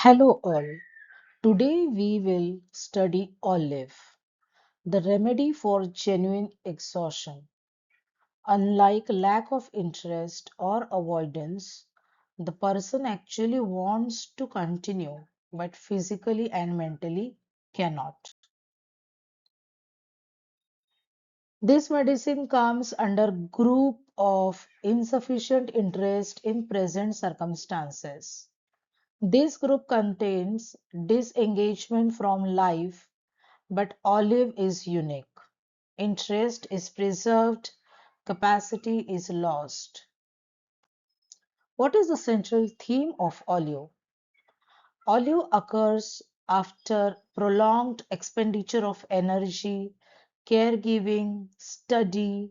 Hello all. Today we will study olive, the remedy for genuine exhaustion. Unlike lack of interest or avoidance, the person actually wants to continue but physically and mentally cannot. This medicine comes under group of insufficient interest in present circumstances. This group contains disengagement from life, but olive is unique. Interest is preserved, capacity is lost. What is the central theme of olive? Olive occurs after prolonged expenditure of energy, caregiving, study,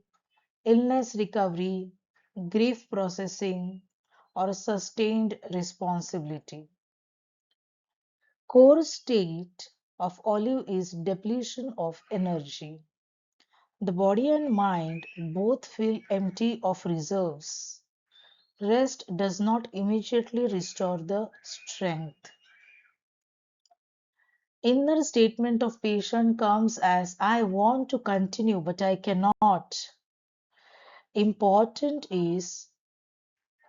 illness recovery, grief processing, or sustained responsibility. Core state of olive is depletion of energy. The body and mind both feel empty of reserves. Rest does not immediately restore the strength. Inner statement of patient comes as I want to continue but I cannot. Important is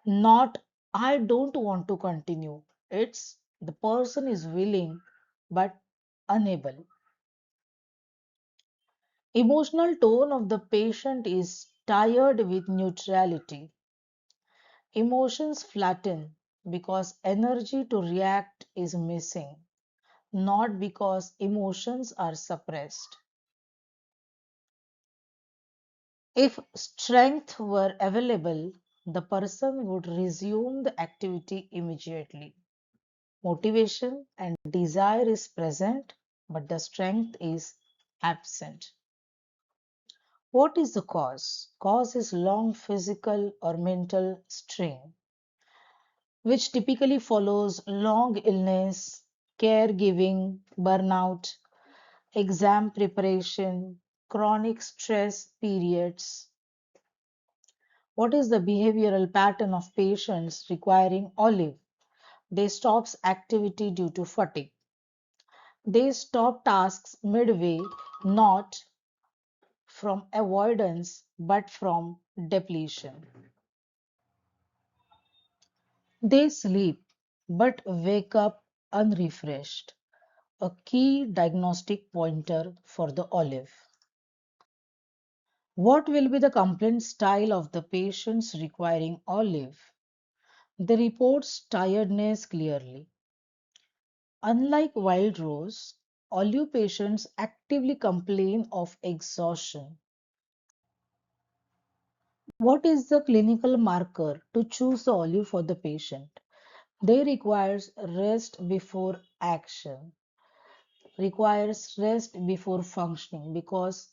not I don't want to continue. It's the person is willing but unable. Emotional tone of the patient is tired with neutrality. Emotions flatten because energy to react is missing, not because emotions are suppressed. If strength were available, the person would resume the activity immediately. Motivation and desire is present, but the strength is absent. What is the cause? Cause is long physical or mental strain, which typically follows long illness, caregiving, burnout, exam preparation, chronic stress periods. What is the behavioral pattern of patients requiring olive? They stop activity due to fatigue. They stop tasks midway, not from avoidance but from depletion. They sleep but wake up unrefreshed, a key diagnostic pointer for the olive. What will be the complaint style of the patients requiring olive? They report tiredness clearly. Unlike wild rose, olive patients actively complain of exhaustion. What is the clinical marker to choose the olive for the patient? They requires rest before action, requires rest before functioning because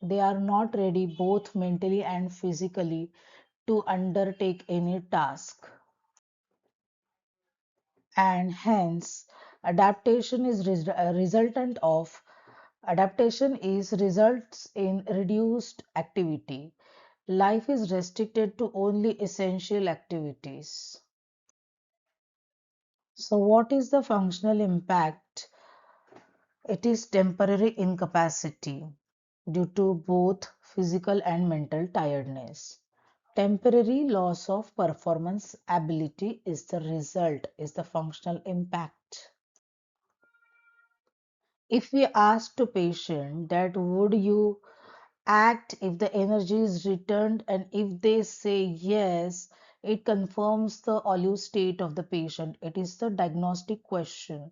they are not ready both mentally and physically to undertake any task, and hence adaptation is results in reduced activity. Life is restricted to only essential activities. So what is the functional impact? It is temporary incapacity due to both physical and mental tiredness. Temporary loss of performance ability is the result, is the functional impact. If we ask to patient that would you act if the energy is returned, and if they say yes, it confirms the olive state of the patient. It is the diagnostic question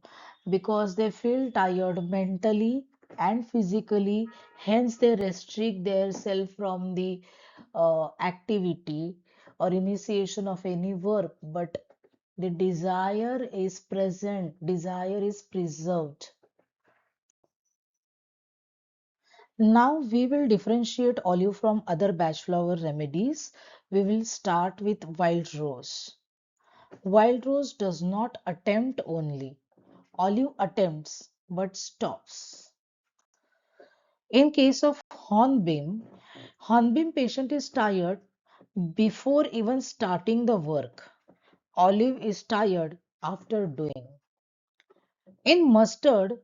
because they feel tired mentally and physically, hence they restrict themselves from the activity or initiation of any work, but the desire is present, desire is preserved. Now we will differentiate olive from other Bach flower remedies. We will start with wild rose. Wild rose does not attempt only. Olive attempts but stops. In case of hornbeam patient is tired before even starting the work. Olive is tired after doing. In mustard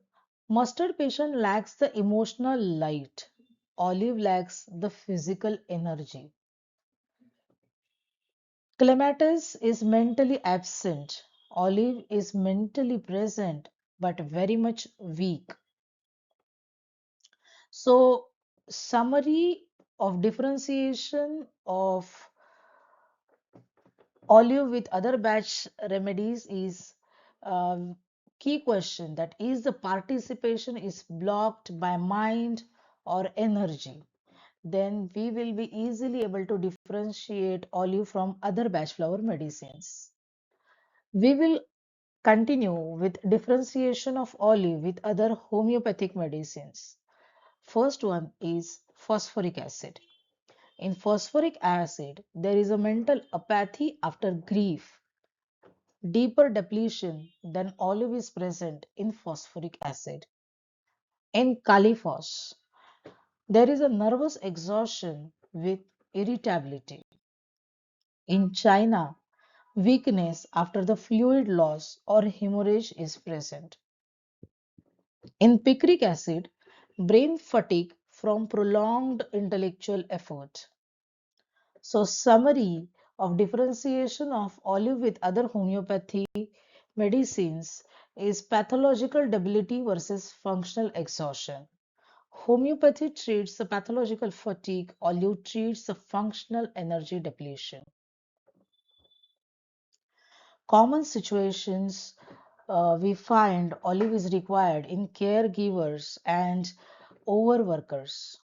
patient lacks the emotional light. Olive lacks the physical energy. Clematis is mentally absent. Olive is mentally present but very much weak. So, summary of differentiation of olive with other batch remedies is key question, that is the participation is blocked by mind or energy, then we will be easily able to differentiate olive from other batch flower medicines. We will continue with differentiation of olive with other homeopathic medicines. First one is phosphoric acid. In phosphoric acid, there is a mental apathy after grief. Deeper depletion than olive is present in phosphoric acid. In Califos, there is a nervous exhaustion with irritability. In China, weakness after the fluid loss or hemorrhage is present. In picric acid, brain fatigue from prolonged intellectual effort. So, summary of differentiation of olive with other homeopathy medicines is pathological debility versus functional exhaustion. Homeopathy treats the pathological fatigue, olive treats the functional energy depletion. Common situations we find olive is required in caregivers and overworkers.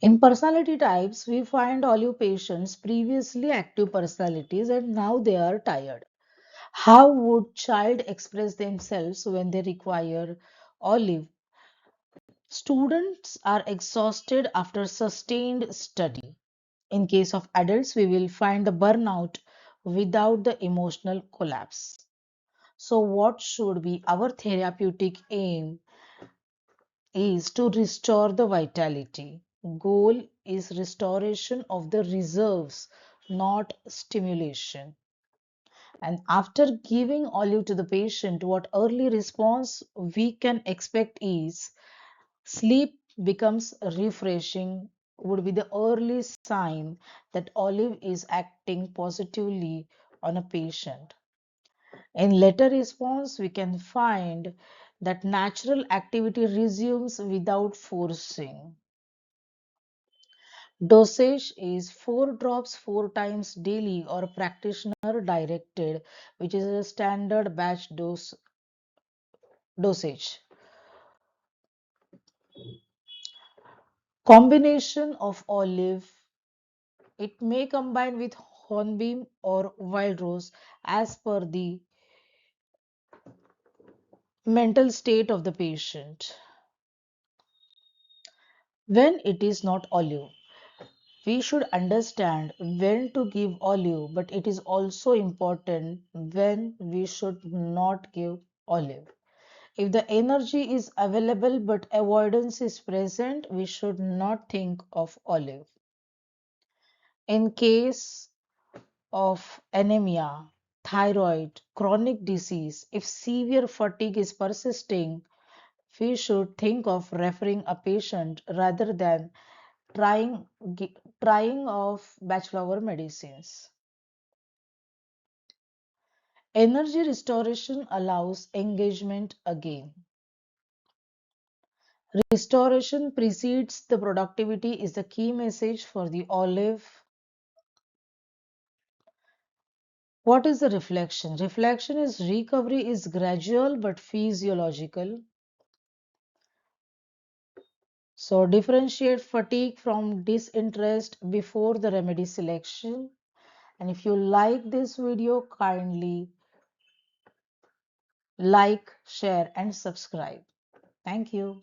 In personality types, we find olive patients previously active personalities and now they are tired. How would child express themselves when they require olive? Students are exhausted after sustained study. In case of adults, we will find the burnout without the emotional collapse. So, what should be our therapeutic aim is to restore the vitality. Goal is restoration of the reserves, not stimulation. And after giving olive to the patient, what early response we can expect is sleep becomes refreshing, would be the early sign that olive is acting positively on a patient. In later response, we can find that natural activity resumes without forcing. Dosage is 4 drops 4 times daily or practitioner directed, which is a standard batch dosage. Combination of olive, it may combine with hornbeam or wild rose as per the mental state of the patient. When it is not olive, we should understand when to give olive, but it is also important when we should not give olive. If the energy is available but avoidance is present, we should not think of olive. In case of anemia, thyroid, chronic disease, if severe fatigue is persisting, we should think of referring a patient rather than trying trying of batch flower medicines. Energy restoration allows engagement again. Restoration precedes the productivity is the key message for the olive. What is the reflection? Reflection is recovery is gradual but physiological. So differentiate fatigue from disinterest before the remedy selection. And if you like this video, kindly like, share and subscribe. Thank you.